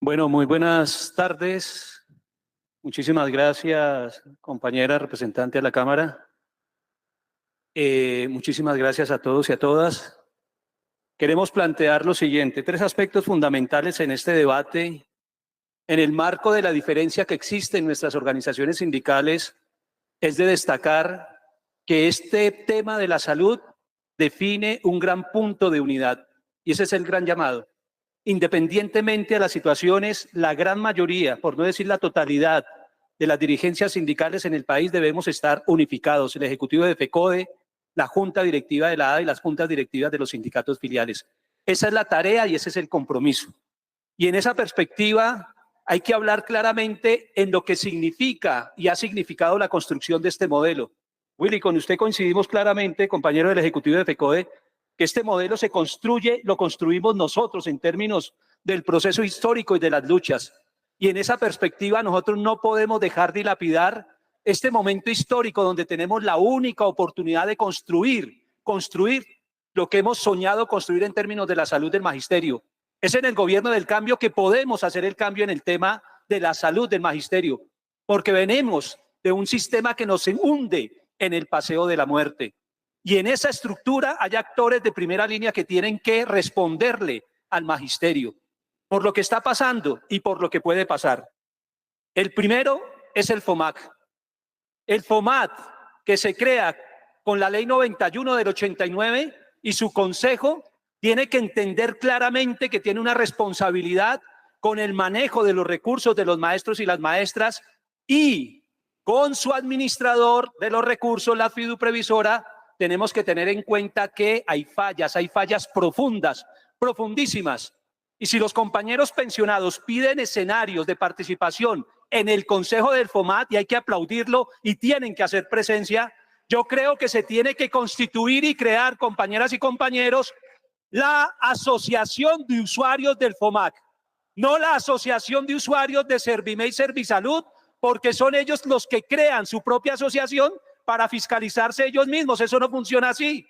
Bueno, muy buenas tardes. Muchísimas gracias, compañera representante de la Cámara. Muchísimas gracias a todos y a todas. Queremos plantear lo siguiente, 3 aspectos fundamentales en este debate, en el marco de la diferencia que existe en nuestras organizaciones sindicales, es de destacar que este tema de la salud define un gran punto de unidad, y ese es el gran llamado. Independientemente de las situaciones, la gran mayoría, por no decir la totalidad, de las dirigencias sindicales en el país debemos estar unificados, el Ejecutivo de FECODE, la Junta Directiva de la ADA y las juntas directivas de los sindicatos filiales. Esa es la tarea y ese es el compromiso. Y en esa perspectiva hay que hablar claramente en lo que significa y ha significado la construcción de este modelo. Willy, con usted coincidimos claramente, compañero del Ejecutivo de FECODE, que este modelo se construye, lo construimos nosotros en términos del proceso histórico y de las luchas. Y en esa perspectiva nosotros no podemos dejar dilapidar este momento histórico donde tenemos la única oportunidad de construir lo que hemos soñado construir en términos de la salud del magisterio. Es en el gobierno del cambio que podemos hacer el cambio en el tema de la salud del magisterio, porque venimos de un sistema que nos hunde en el paseo de la muerte. Y en esa estructura hay actores de primera línea que tienen que responderle al magisterio por lo que está pasando y por lo que puede pasar. El primero es el FOMAC. El FOMAC que se crea con la ley 91 del 89 y su consejo tiene que entender claramente que tiene una responsabilidad con el manejo de los recursos de los maestros y las maestras y con su administrador de los recursos, la fiduprevisora. Tenemos que tener en cuenta que hay fallas profundas, profundísimas. Y si los compañeros pensionados piden escenarios de participación en el Consejo del FOMAC, y hay que aplaudirlo y tienen que hacer presencia, yo creo que se tiene que constituir y crear, compañeras y compañeros, la asociación de usuarios del FOMAC, no la asociación de usuarios de Servime y Servisalud, porque son ellos los que crean su propia asociación para fiscalizarse ellos mismos. Eso no funciona así.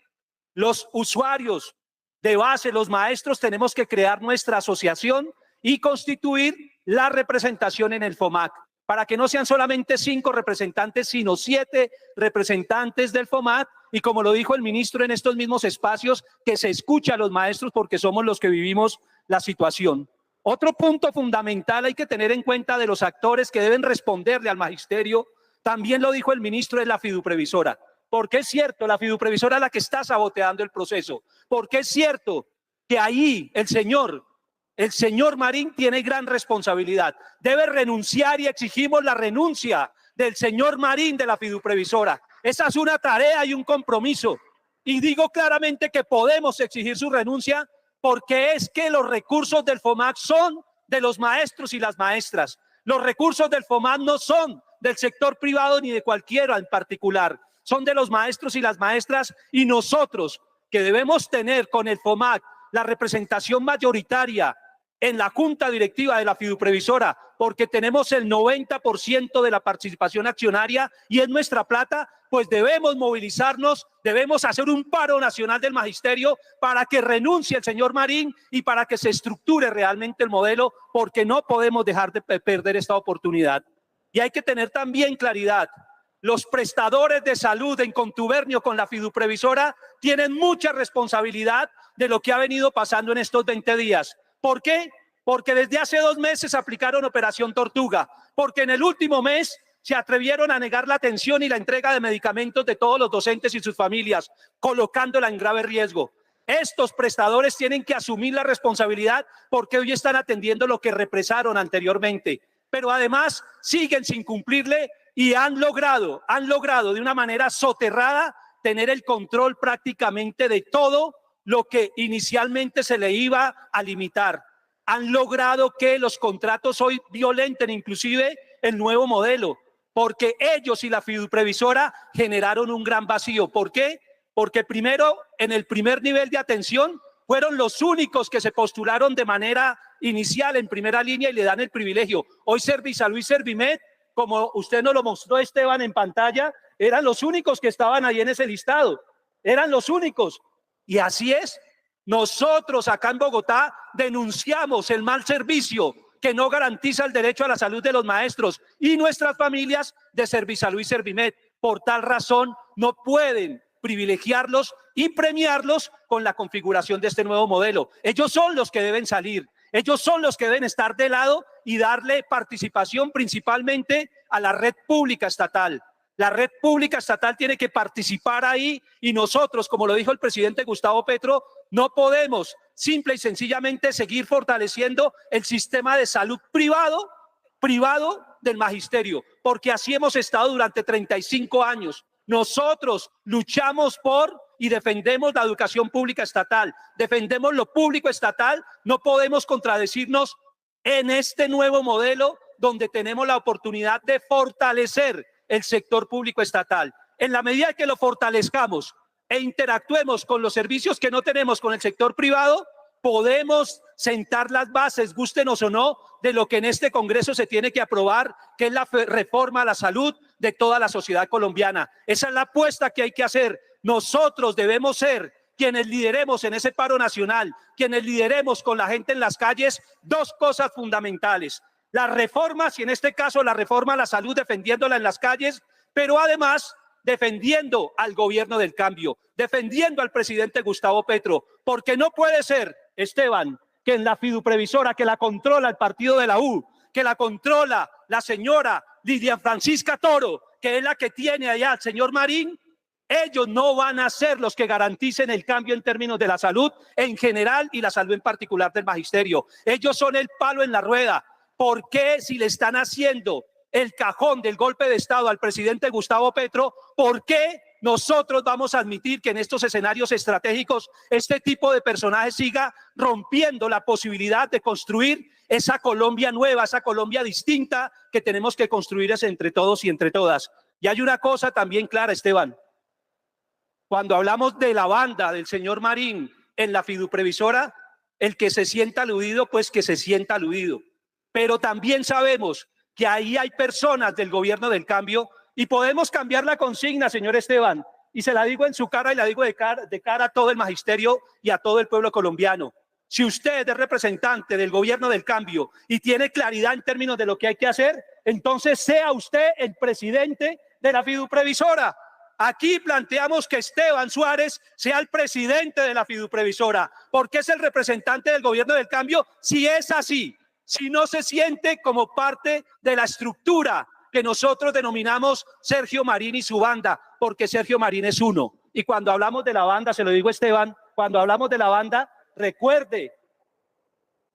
Los usuarios de base, los maestros, tenemos que crear nuestra asociación y constituir la representación en el FOMAC, para que no sean solamente 5 representantes, sino 7 representantes del FOMAC, y como lo dijo el ministro en estos mismos espacios, que se escucha a los maestros porque somos los que vivimos la situación. Otro punto fundamental hay que tener en cuenta de los actores que deben responderle al magisterio, también lo dijo el ministro, es la fiduprevisora. Porque es cierto, la fiduprevisora es la que está saboteando el proceso. Porque es cierto que ahí el señor Marín tiene gran responsabilidad. Debe renunciar y exigimos la renuncia del señor Marín de la fiduprevisora. Esa es una tarea y un compromiso. Y digo claramente que podemos exigir su renuncia porque es que los recursos del FOMAC son de los maestros y las maestras. Los recursos del FOMAC no son del sector privado ni de cualquiera en particular. Son de los maestros y las maestras, y nosotros que debemos tener con el FOMAC la representación mayoritaria en la junta directiva de la fiduprevisora, porque tenemos el 90% de la participación accionaria y es nuestra plata, pues debemos movilizarnos, debemos hacer un paro nacional del magisterio para que renuncie el señor Marín y para que se estructure realmente el modelo, porque no podemos dejar de perder esta oportunidad. Y hay que tener también claridad. Los prestadores de salud en contubernio con la fiduprevisora tienen mucha responsabilidad de lo que ha venido pasando en estos 20 días. ¿Por qué? Porque desde hace 2 meses aplicaron Operación Tortuga, porque en el último mes se atrevieron a negar la atención y la entrega de medicamentos de todos los docentes y sus familias, colocándola en grave riesgo. Estos prestadores tienen que asumir la responsabilidad porque hoy están atendiendo lo que represaron anteriormente, pero además siguen sin cumplirle y han logrado de una manera soterrada tener el control prácticamente de todo lo que inicialmente se le iba a limitar. Han logrado que los contratos hoy violenten inclusive el nuevo modelo, porque ellos y la fiduprevisora generaron un gran vacío. ¿Por qué? Porque primero, en el primer nivel de atención, fueron los únicos que se postularon de manera inicial en primera línea y le dan el privilegio. Hoy Servisalud y Servimed, como usted nos lo mostró, Esteban, en pantalla, eran los únicos que estaban ahí en ese listado. Eran los únicos. Y así es. Nosotros acá en Bogotá denunciamos el mal servicio que no garantiza el derecho a la salud de los maestros y nuestras familias de Servisalud y Servimed. Por tal razón, no pueden privilegiarlos y premiarlos con la configuración de este nuevo modelo. Ellos son los que deben salir, ellos son los que deben estar de lado y darle participación principalmente a la red pública estatal. La red pública estatal tiene que participar ahí y nosotros, como lo dijo el presidente Gustavo Petro, no podemos simple y sencillamente seguir fortaleciendo el sistema de salud privado del magisterio, porque así hemos estado durante 35 años. Nosotros luchamos por y defendemos la educación pública estatal, defendemos lo público estatal, no podemos contradecirnos en este nuevo modelo donde tenemos la oportunidad de fortalecer el sector público estatal. En la medida que lo fortalezcamos e interactuemos con los servicios que no tenemos con el sector privado, podemos sentar las bases, gústenos o no, de lo que en este Congreso se tiene que aprobar, que es la reforma a la salud de toda la sociedad colombiana. Esa es la apuesta que hay que hacer. Nosotros debemos ser quienes lideremos en ese paro nacional, quienes lideremos con la gente en las calles, dos cosas fundamentales: las reformas, y en este caso la reforma a la salud, defendiéndola en las calles, pero además defendiendo al gobierno del cambio, defendiendo al presidente Gustavo Petro, porque no puede ser, Esteban, que en la fiduprevisora que la controla el partido de la U, que la controla la señora Lidia Francisca Toro, que es la que tiene allá al señor Marín, ellos no van a ser los que garanticen el cambio en términos de la salud en general y la salud en particular del magisterio. Ellos son el palo en la rueda. ¿Por qué, si le están haciendo el cajón del golpe de Estado al presidente Gustavo Petro, por qué nosotros vamos a admitir que en estos escenarios estratégicos este tipo de personajes siga rompiendo la posibilidad de construir esa Colombia nueva, esa Colombia distinta que tenemos que construir entre todos y entre todas? Y hay una cosa también clara, Esteban. Cuando hablamos de la banda del señor Marín en la fiduprevisora, el que se sienta aludido, pues que se sienta aludido. Pero también sabemos que ahí hay personas del gobierno del cambio y podemos cambiar la consigna, señor Esteban, y se la digo en su cara y la digo de cara a todo el magisterio y a todo el pueblo colombiano. Si usted es representante del gobierno del cambio y tiene claridad en términos de lo que hay que hacer, entonces sea usted el presidente de la fiduprevisora. Aquí planteamos que Esteban Suárez sea el presidente de la fiduprevisora, porque es el representante del gobierno del cambio. Si es así, si no se siente como parte de la estructura que nosotros denominamos Sergio Marín y su banda, porque Sergio Marín es uno. Y cuando hablamos de la banda, se lo digo a Esteban, cuando hablamos de la banda, recuerde,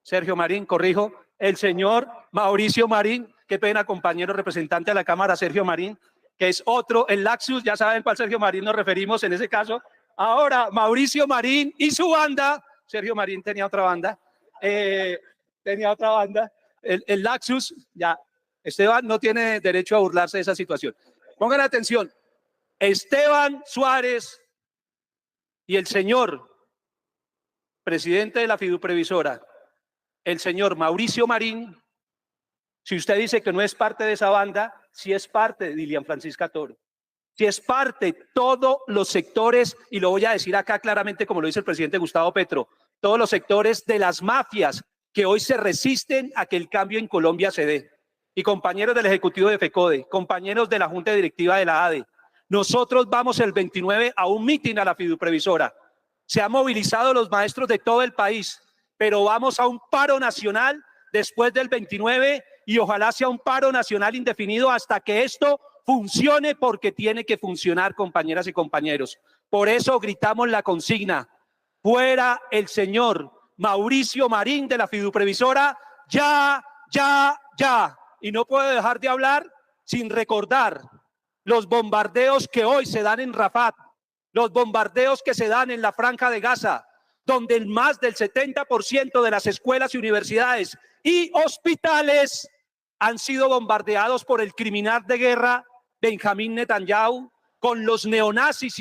Sergio Marín, corrijo, el señor Mauricio Marín, qué pena, compañero representante de la Cámara, Sergio Marín, que es otro, el Laxus, ya saben cuál Sergio Marín nos referimos en ese caso. Ahora, Mauricio Marín y su banda, Sergio Marín tenía otra banda, el Laxus, ya, Esteban no tiene derecho a burlarse de esa situación. Pongan atención, Esteban Suárez y el señor presidente de la fiduprevisora, el señor Mauricio Marín, si usted dice que no es parte de esa banda, sí es parte de Lidia Francisca Toro, sí es parte de todos los sectores, y lo voy a decir acá claramente como lo dice el presidente Gustavo Petro, todos los sectores de las mafias que hoy se resisten a que el cambio en Colombia se dé. Y compañeros del Ejecutivo de FECODE, compañeros de la Junta Directiva de la ADE, nosotros vamos el 29 a un mitin a la fiduprevisora. Se han movilizado los maestros de todo el país, pero vamos a un paro nacional después del 29 y ojalá sea un paro nacional indefinido hasta que esto funcione, porque tiene que funcionar, compañeras y compañeros. Por eso gritamos la consigna: fuera el señor Mauricio Marín de la fiduprevisora, ya, ya, ya. Y no puedo dejar de hablar sin recordar los bombardeos que hoy se dan en Rafah, los bombardeos que se dan en la Franja de Gaza, donde el más del 70% de las escuelas y universidades y hospitales han sido bombardeados por el criminal de guerra Benjamín Netanyahu, con los neonazis,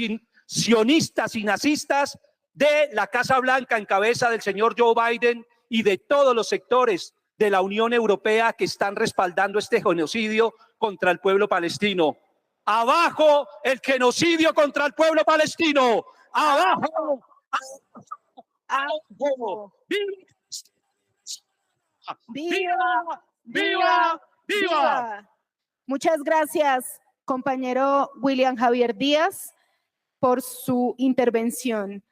sionistas y nazistas de la Casa Blanca en cabeza del señor Joe Biden y de todos los sectores de la Unión Europea que están respaldando este genocidio contra el pueblo palestino. Abajo el genocidio contra el pueblo palestino. Abajo. Abajo. ¡Viva! ¡Viva! ¡Viva! Muchas gracias, compañero William Javier Díaz, por su intervención.